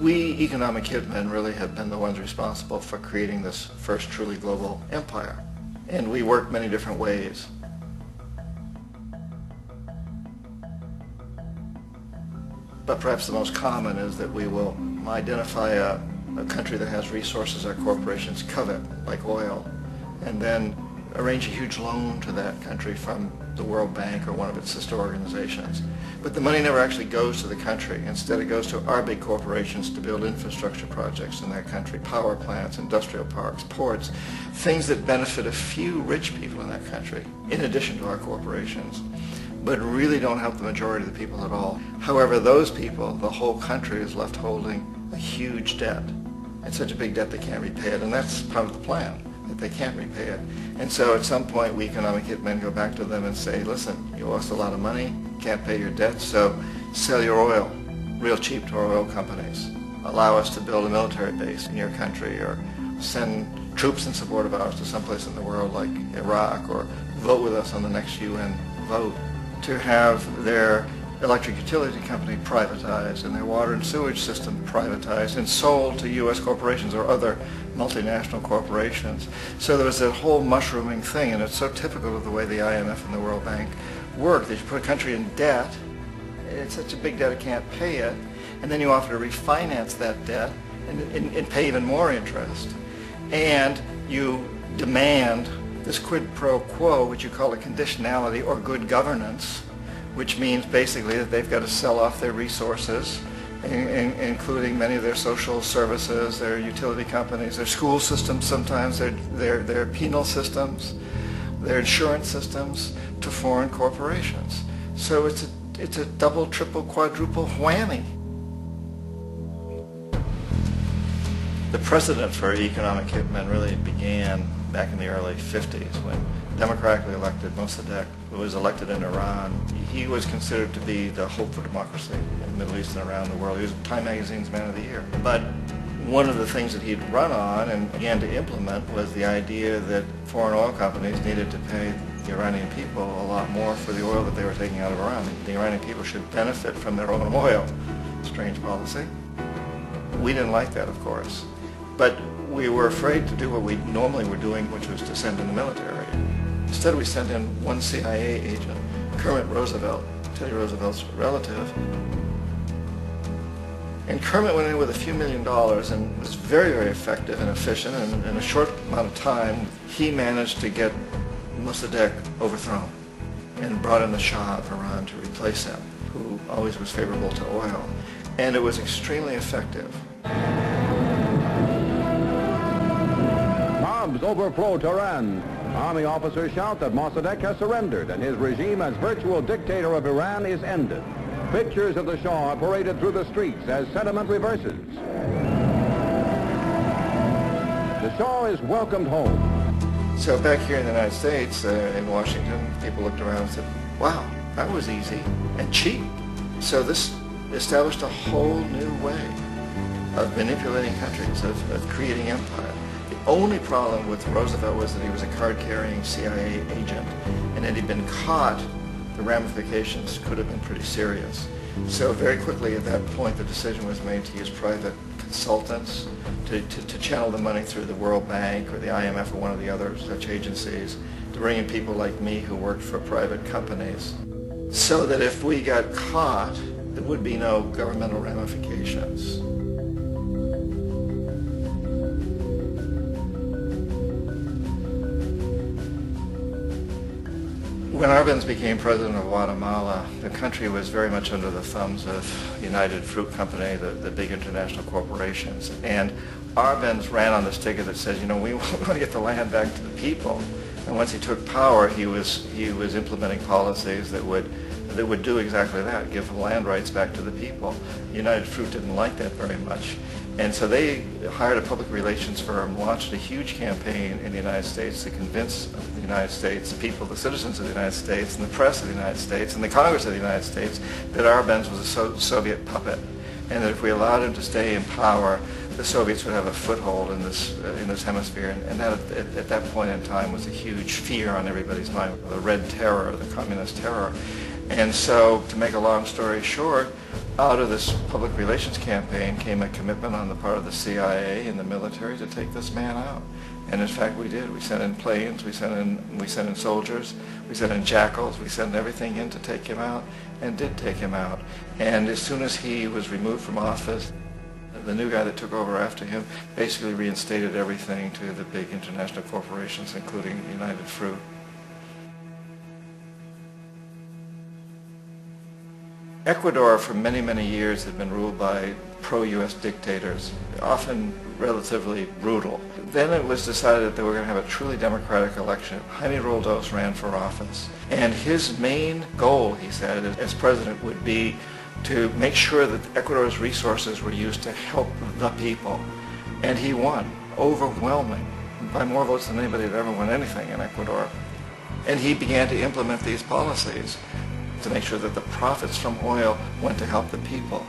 We economic hitmen really have been the ones responsible for creating this first truly global empire. And we work many different ways. But perhaps the most common is that we will identify a country that has resources our corporations covet, like oil, and then arrange a huge loan to that country from the World Bank or one of its sister organizations. But the money never actually goes to the country. Instead, it goes to our big corporations to build infrastructure projects in that country, power plants, industrial parks, ports, things that benefit a few rich people in that country, in addition to our corporations, but really don't help the majority of the people at all. However, those people, the whole country is left holding a huge debt. It's such a big debt they can't repay it, and that's part of the plan, that they can't repay it. And so at some point we economic hitmen go back to them and say, listen, you owe us a lot of money, can't pay your debt, so sell your oil real cheap to our oil companies. Allow us to build a military base in your country, or send troops in support of ours to someplace in the world like Iraq, or vote with us on the next UN vote. To have their electric utility company privatized and their water and sewage system privatized and sold to U.S. corporations or other multinational corporations. So there was that whole mushrooming thing, and it's so typical of the way the IMF and the World Bank work, that you put a country in debt, it's such a big debt it can't pay it, and then you offer to refinance that debt and pay even more interest. And you demand this quid pro quo, which you call a conditionality or good governance, which means basically that they've got to sell off their resources, including many of their social services, their utility companies, their school systems sometimes, their penal systems, their insurance systems, to foreign corporations. So it's a double, triple, quadruple whammy. The precedent for economic hitmen really began back in the early 50s when democratically elected Mossadegh, who was elected in Iran. He was considered to be the hope for democracy in the Middle East and around the world. He was Time Magazine's Man of the Year. But one of the things that he'd run on and began to implement was the idea that foreign oil companies needed to pay the Iranian people a lot more for the oil that they were taking out of Iran. The Iranian people should benefit from their own oil. Strange policy. We didn't like that, of course. But we were afraid to do what we normally were doing, which was to send in the military. Instead, we sent in one CIA agent, Kermit Roosevelt, Teddy Roosevelt's relative. And Kermit went in with a few $1 million and was very, very effective and efficient. And in a short amount of time, he managed to get Mossadegh overthrown and brought in the Shah of Iran to replace him, who always was favorable to oil. And it was extremely effective. Bombs overflow Tehran. Army officers shout that Mossadegh has surrendered and his regime as virtual dictator of Iran is ended. Pictures of the Shah are paraded through the streets as sentiment reverses. The Shah is welcomed home. So back here in the United States, in Washington, people looked around and said, wow, that was easy and cheap. So this established a whole new way of manipulating countries, of creating empire. The only problem with Roosevelt was that he was a card-carrying CIA agent, and had he been caught, the ramifications could have been pretty serious. So very quickly at that point, the decision was made to use private consultants to channel the money through the World Bank or the IMF or one of the other such agencies, to bring in people like me who worked for private companies, so that if we got caught, there would be no governmental ramifications. When Arbenz became president of Guatemala, the country was very much under the thumbs of United Fruit Company, the big international corporations. And Arbenz ran on this ticket that says, you know, we want to get the land back to the people. And once he took power, he was implementing policies that would do exactly that, give land rights back to the people. United Fruit didn't like that very much. And so they hired a public relations firm, launched a huge campaign in the United States to convince the United States people, the citizens of the United States, and the press of the United States, and the Congress of the United States, that Arbenz was a Soviet puppet, and that if we allowed him to stay in power, the Soviets would have a foothold in this hemisphere. And that, at that point in time, was a huge fear on everybody's mind, the Red Terror, the Communist Terror. And so, to make a long story short, Out of this public relations campaign came a commitment on the part of the CIA and the military to take this man out. And in fact we did. We sent in planes, we sent in soldiers, we sent in jackals, we sent everything in to take him out, and did take him out. And as soon as he was removed from office, the new guy that took over after him basically reinstated everything to the big international corporations, including United Fruit. Ecuador for many, many years had been ruled by pro-U.S. dictators, often relatively brutal. Then it was decided that they were going to have a truly democratic election. Jaime Roldos ran for office. And his main goal, he said, as president would be to make sure that Ecuador's resources were used to help the people. And he won, overwhelming, by more votes than anybody had ever won anything in Ecuador. And he began to implement these policies to make sure that the profits from oil went to help the people.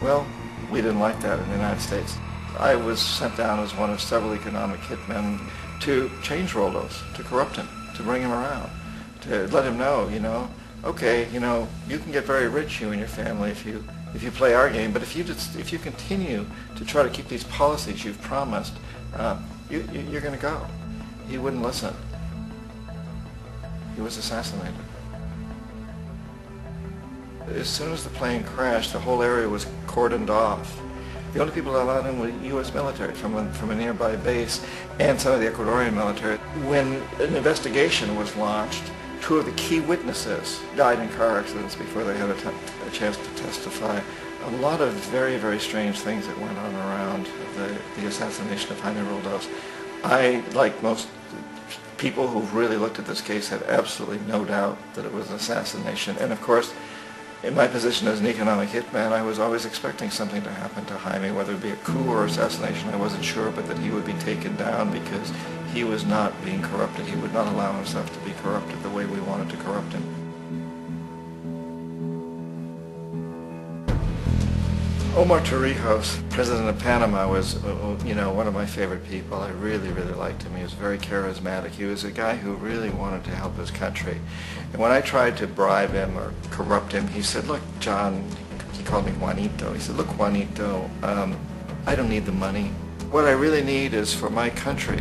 Well, we didn't like that in the United States. I was sent down as one of several economic hitmen to change Roldos, to corrupt him, to bring him around, to let him know, okay, you can get very rich, you and your family, if you play our game, but if you continue to try to keep these policies you've promised, you're going to go. He wouldn't listen. He was assassinated. As soon as the plane crashed, the whole area was cordoned off. The only people allowed in were U.S. military from a nearby base and some of the Ecuadorian military. When an investigation was launched, two of the key witnesses died in car accidents before they had a chance to testify. A lot of very, very strange things that went on around the assassination of Jaime Roldos. I, like most people who've really looked at this case, had absolutely no doubt that it was an assassination. And of course, in my position as an economic hitman, I was always expecting something to happen to Jaime, whether it be a coup or assassination, I wasn't sure, but that he would be taken down because he was not being corrupted. He would not allow himself to be corrupted the way we wanted to corrupt him. Omar Torrijos, president of Panama, was, one of my favorite people. I really, really liked him. He was very charismatic. He was a guy who really wanted to help his country. And when I tried to bribe him or corrupt him, he said, look, John, he called me Juanito. He said, look, Juanito, I don't need the money. What I really need is for my country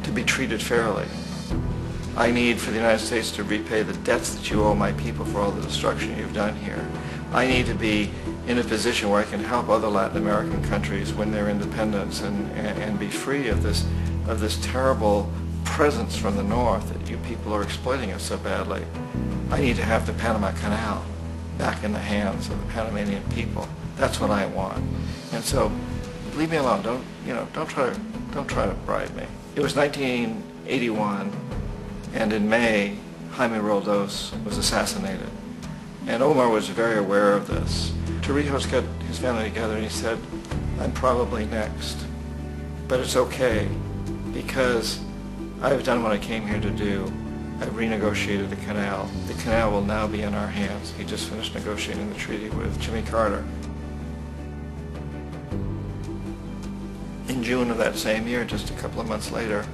to be treated fairly. I need for the United States to repay the debts that you owe my people for all the destruction you've done here. I need to be in a position where I can help other Latin American countries win their independence and be free of this terrible presence from the north that you people are exploiting us so badly. I need to have the Panama Canal back in the hands of the Panamanian people. That's what I want. And so, leave me alone. Don't try to bribe me. It was 1981, and in May, Jaime Roldos was assassinated. And Omar was very aware of this. Torrijos got his family together and he said, I'm probably next, but it's okay because I've done what I came here to do. I've renegotiated the canal. The canal will now be in our hands. He just finished negotiating the treaty with Jimmy Carter. In June of that same year, just a couple of months later,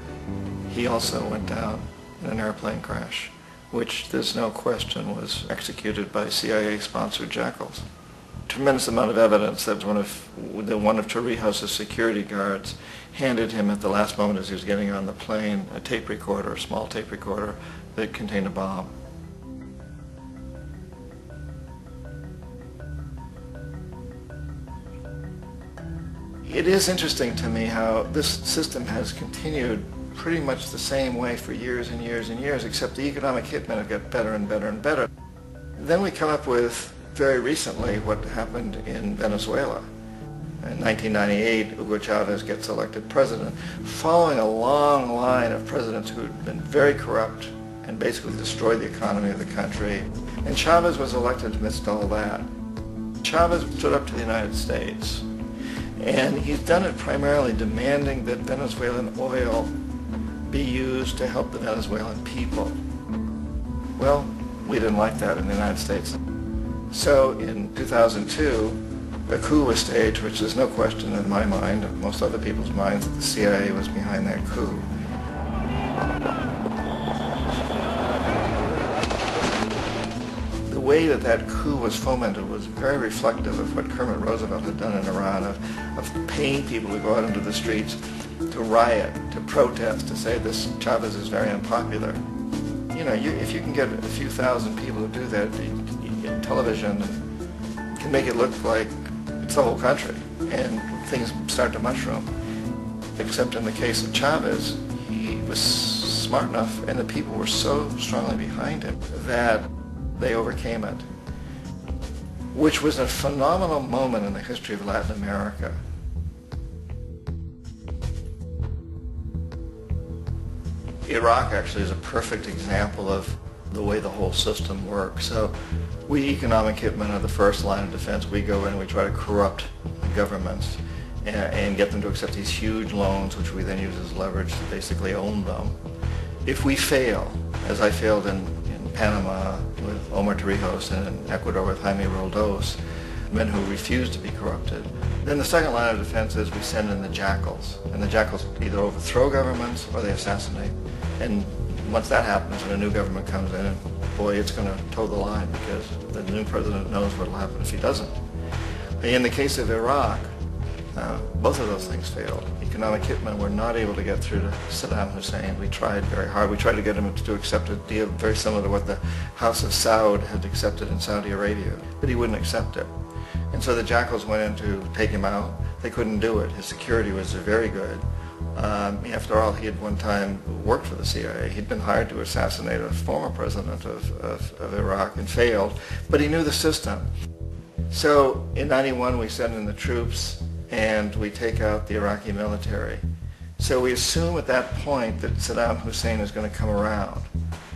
he also went down in an airplane crash, which there's no question was executed by CIA-sponsored jackals. Tremendous amount of evidence that one of Torrijos' security guards handed him at the last moment as he was getting on the plane a tape recorder, a small tape recorder that contained a bomb. It is interesting to me how this system has continued pretty much the same way for years and years and years, except the economic hitmen have got better and better and better. Then we come up with, very recently, what happened in Venezuela. In 1998, Hugo Chavez gets elected president, following a long line of presidents who had been very corrupt and basically destroyed the economy of the country. And Chavez was elected amidst all that. Chavez stood up to the United States, and he's done it primarily demanding that Venezuelan oil be used to help the Venezuelan people. Well, we didn't like that in the United States. So in 2002, a coup was staged, which there's no question in my mind, and most other people's minds, that the CIA was behind that coup. The way that that coup was fomented was very reflective of what Kermit Roosevelt had done in Iran, of paying people to go out into the streets to riot, to protest, to say this Chavez is very unpopular. You know, if you can get a few thousand people to do that, television can make it look like it's the whole country, and things start to mushroom. Except in the case of Chavez, he was smart enough, and the people were so strongly behind him that they overcame it, which was a phenomenal moment in the history of Latin America. Iraq actually is a perfect example of the way the whole system works. So we economic hitmen are the first line of defense. We go in and we try to corrupt governments and get them to accept these huge loans, which we then use as leverage to basically own them. If we fail, as I failed in Panama with Omar Torrijos and in Ecuador with Jaime Roldos, men who refused to be corrupted, then the second line of defense is we send in the jackals. And the jackals either overthrow governments or they assassinate. And once that happens and a new government comes in, boy, it's going to toe the line because the new president knows what will happen if he doesn't. In the case of Iraq, both of those things failed. Economic hitmen were not able to get through to Saddam Hussein. We tried very hard. We tried to get him to accept a deal very similar to what the House of Saud had accepted in Saudi Arabia, but he wouldn't accept it. And so the jackals went in to take him out. They couldn't do it. His security was very good. After all, he had one time worked for the CIA. He'd been hired to assassinate a former president of Iraq and failed, but he knew the system. So in '91 we send in the troops and we take out the Iraqi military. So we assume at that point that Saddam Hussein is going to come around.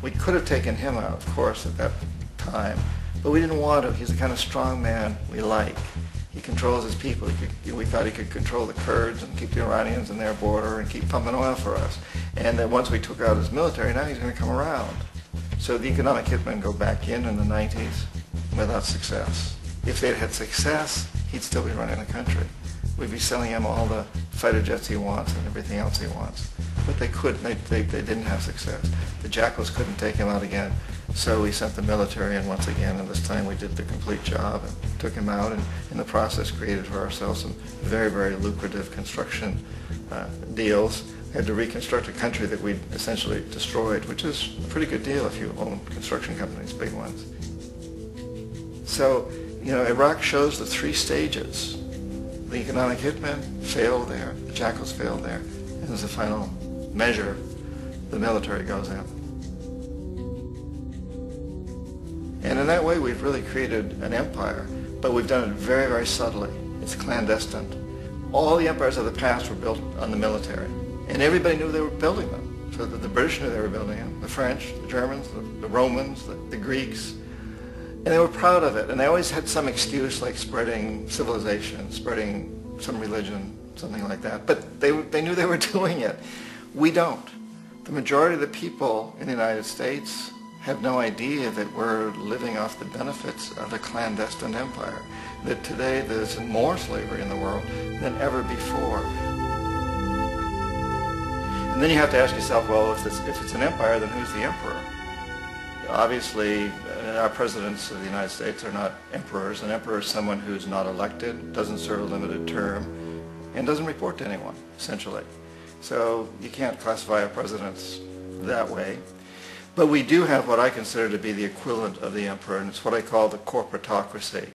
We could have taken him out, of course, at that time, but we didn't want to. He's the kind of strong man we like. He controls his people. We thought he could control the Kurds and keep the Iranians in their border and keep pumping oil for us. And that once we took out his military, now he's going to come around. So the economic hitmen go back in the 90s without success. If they'd had success, he'd still be running the country. We'd be selling him all the fighter jets he wants and everything else he wants. But they couldn't. They didn't have success. The jackals couldn't take him out again. So we sent the military in once again, and this time we did the complete job and took him out, and in the process created for ourselves some very, very lucrative construction deals. We had to reconstruct a country that we'd essentially destroyed, which is a pretty good deal if you own construction companies, big ones. So, you know, Iraq shows the three stages. The economic hitmen failed there, the jackals failed there, and as a final measure, the military goes in. And in that way, we've really created an empire, but we've done it very, very subtly. It's clandestine. All the empires of the past were built on the military, and everybody knew they were building them. So the British knew they were building them, the French, the Germans, the Romans, the Greeks, and they were proud of it. And they always had some excuse, like spreading civilization, spreading some religion, something like that. But they knew they were doing it. We don't. The majority of the people in the United States have no idea that we're living off the benefits of a clandestine empire, that today there's more slavery in the world than ever before. And then you have to ask yourself, well, if it's an empire, then who's the emperor? Obviously, our presidents of the United States are not emperors. An emperor is someone who's not elected, doesn't serve a limited term, and doesn't report to anyone, essentially. So you can't classify our presidents that way. But we do have what I consider to be the equivalent of the emperor, and it's what I call the corporatocracy.